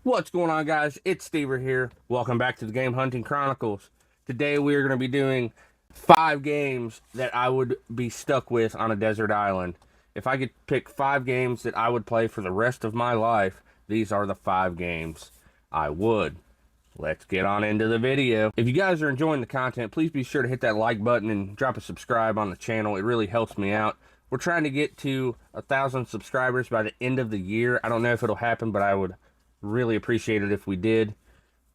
What's going on, guys? It's Steve here. Welcome back to the Game Hunting Chronicles. Today we are going to be doing 5 games that I would be stuck with on a desert island. If I could pick 5 games that I would play for the rest of my life, these are the 5 games I would. Let's get on into the video. If you guys are enjoying the content, please be sure to hit that like button and drop a subscribe on the channel. It really helps me out. We're trying to get to 1,000 subscribers by the end of the year. I don't know if it'll happen, but I would really appreciate it if we did.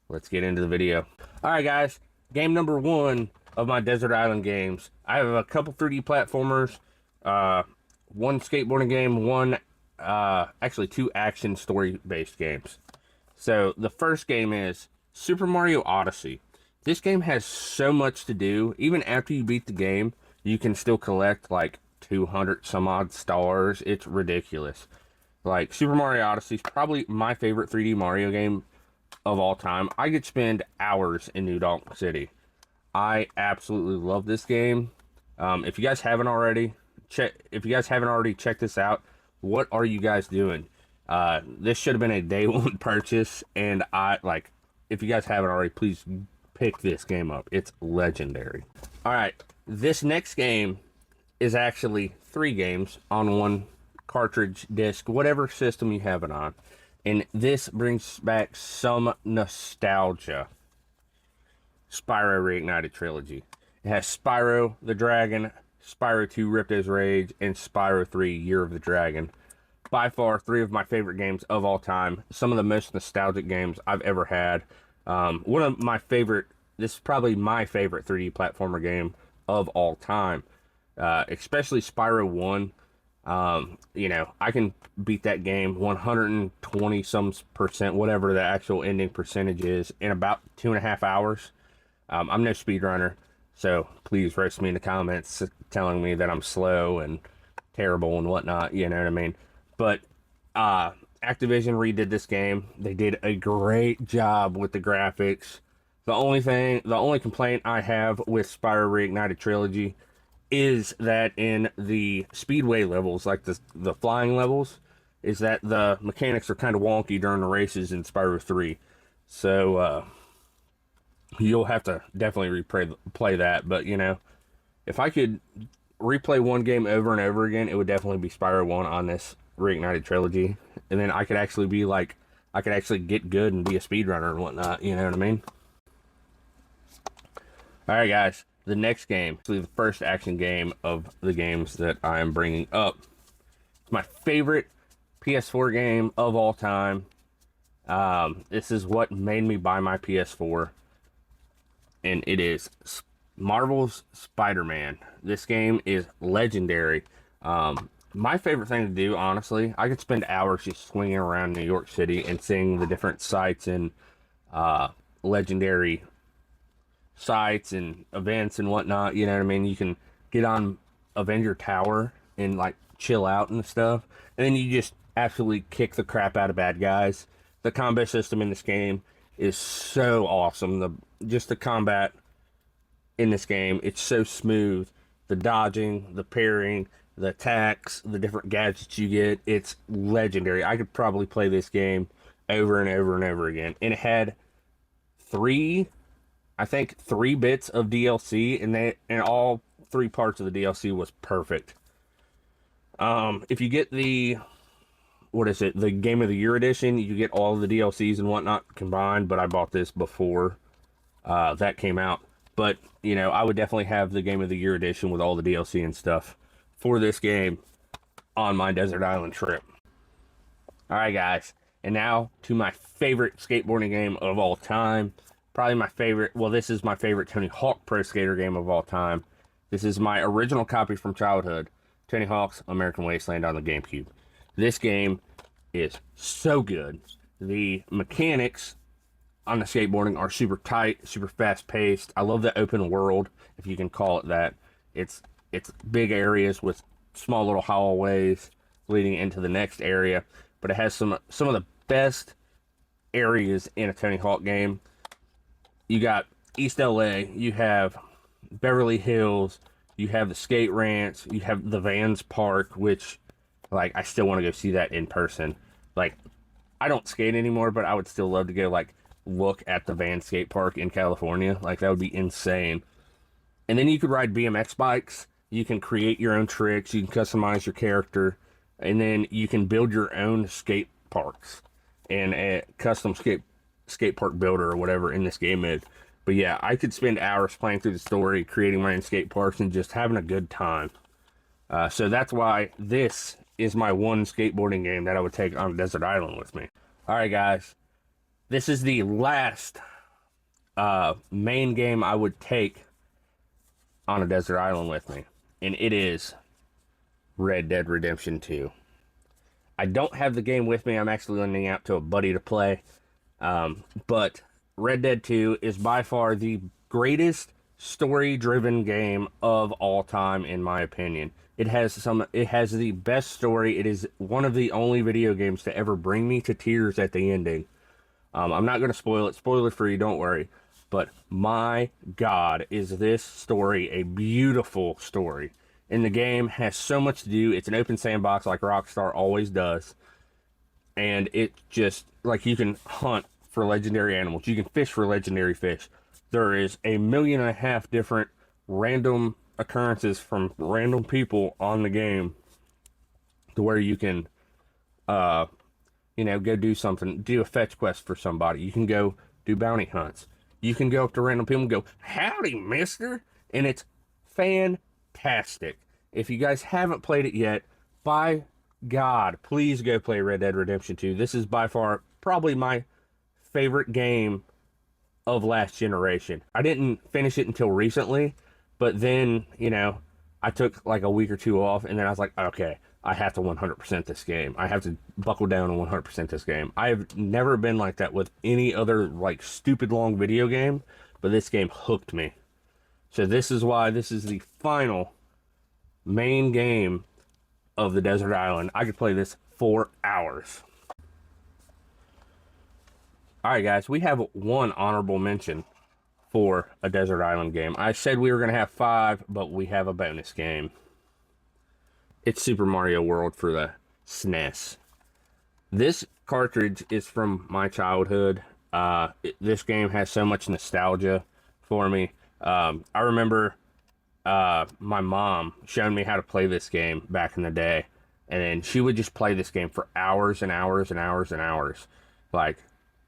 Let's get into the video. Alright guys, game number 1 of my desert island games. I have a couple 3D platformers, one skateboarding game, actually 2 action story based games. So the first game is Super Mario Odyssey. This game has so much to do. Even after you beat the game, you can still collect like 200 some odd stars. It's ridiculous. Like, Super Mario Odyssey is probably my favorite 3D Mario game of all time. I could spend hours in New Donk City. I absolutely love this game. If you guys haven't already, checked this out, what are you guys doing? This should have been a day one purchase, and if you guys haven't already, please pick this game up. It's legendary. All right, this next game is actually 3 games on one cartridge, disc, whatever system you have it on, and this brings back some nostalgia. Spyro Reignited Trilogy. It has Spyro the Dragon, Spyro 2 Ripto's Rage, and Spyro 3 Year of the Dragon. By far 3 of my favorite games of all time. Some of the most nostalgic games I've ever had. This is probably my favorite 3D platformer game of all time, especially Spyro 1. I can beat that game 120 some percent, whatever the actual ending percentage is, in about 2.5 hours. I'm no speedrunner, so please roast me in the comments telling me that I'm slow and terrible and whatnot, you know what I mean? But Activision redid this game. They did a great job with the graphics. The only complaint I have with Spyro Reignited Trilogy is that in the speedway levels, like the flying levels, is that the mechanics are kind of wonky during the races in Spyro 3. So you'll have to definitely play that. But if I could replay one game over and over again, it would definitely be Spyro 1 on this Reignited Trilogy. And then I could actually get good and be a speedrunner and whatnot, you know what I mean? Alright guys, the next game, actually the first action game of the games that I am bringing up. It's my favorite PS4 game of all time. This is what made me buy my PS4. And it is Marvel's Spider-Man. This game is legendary. My favorite thing to do, honestly, I could spend hours just swinging around New York City and seeing the different sites and legendary sites and events and whatnot, you know what I mean? You can get on Avenger Tower and like chill out and stuff, and then you just absolutely kick the crap out of bad guys. The combat system in this game is so awesome. The combat in this game, it's so smooth. The dodging, the parrying, the attacks, the different gadgets you get, it's legendary. I could probably play this game over and over and over again. And it had 3 bits of DLC, and all 3 parts of the DLC was perfect. If you get the Game of the Year edition, you get all of the DLCs and whatnot combined, but I bought this before that came out. But, I would definitely have the Game of the Year edition with all the DLC and stuff for this game on my desert island trip. Alright guys, and now to my favorite skateboarding game of all time. Probably my favorite, this is my favorite Tony Hawk Pro Skater game of all time. This is my original copy from childhood, Tony Hawk's American Wasteland on the GameCube. This game is so good. The mechanics on the skateboarding are super tight, super fast paced. I love the open world, if you can call it that. It's big areas with small little hallways leading into the next area, but it has some of the best areas in a Tony Hawk game. You got East LA, you have Beverly Hills, you have the skate ranch, you have the Vans Park, which, I still want to go see that in person. I don't skate anymore, but I would still love to go like look at the Van Skate Park in California. Like that would be insane. And then you could ride BMX bikes. You can create your own tricks. You can customize your character, and then you can build your own skate parks and a custom skate park builder or whatever in this game mode. But yeah, I could spend hours playing through the story, creating my own skate parks, and just having a good time. So that's why this is my one skateboarding game that I would take on a desert island with me. All right, guys, this is the last main game I would take on a desert island with me, and it is Red Dead Redemption 2. I don't have the game with me. I'm actually lending out to a buddy to play. But Red Dead 2 is by far the greatest story-driven game of all time, in my opinion. It has the best story. It is one of the only video games to ever bring me to tears at the ending. I'm not going to spoil it. Spoiler free, don't worry. But my God, is this story a beautiful story. And the game has so much to do. It's an open sandbox like Rockstar always does. And it just, like, you can hunt for legendary animals. You can fish for legendary fish. There is 1.5 million different random occurrences from random people on the game to where you can, go do something, do a fetch quest for somebody. You can go do bounty hunts. You can go up to random people and go, "Howdy, mister," and it's fantastic. If you guys haven't played it yet, by God, please go play Red Dead Redemption 2. This is by far probably my favorite game of last generation. I didn't finish it until recently, but then, I took like a week or two off, and then I was like, okay, I have to 100% this game. I have to buckle down and 100% this game. I've never been like that with any other like stupid long video game, but this game hooked me. So this is why this is the final main game of the desert island. I could play this for hours. All right, guys, we have one honorable mention for a desert island game. I said we were going to have 5, but we have a bonus game. It's Super Mario World for the SNES. This cartridge is from my childhood. This game has so much nostalgia for me. I remember my mom showing me how to play this game back in the day, and then she would just play this game for hours and hours and hours and hours. Like,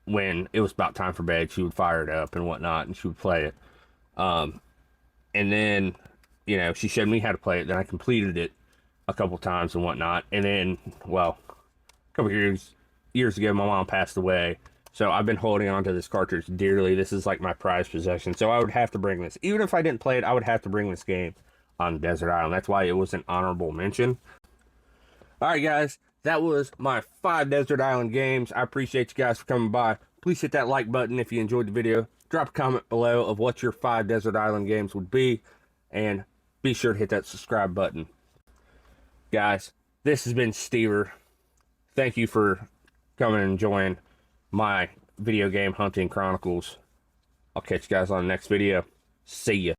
when it was about time for bed, she would fire it up and whatnot, and she would play it. And then, she showed me how to play it. Then I completed it a couple times and whatnot. And then, well, a couple years ago, my mom passed away. So I've been holding on to this cartridge dearly. This is like my prized possession. So I would have to bring this. Even if I didn't play it, I would have to bring this game on Desert Island. That's why it was an honorable mention. All right, guys. That was my 5 Desert Island games. I appreciate you guys for coming by. Please hit that like button if you enjoyed the video. Drop a comment below of what your 5 Desert Island games would be. And be sure to hit that subscribe button. Guys, this has been Stever. Thank you for coming and enjoying my video game hunting chronicles. I'll catch you guys on the next video. See ya.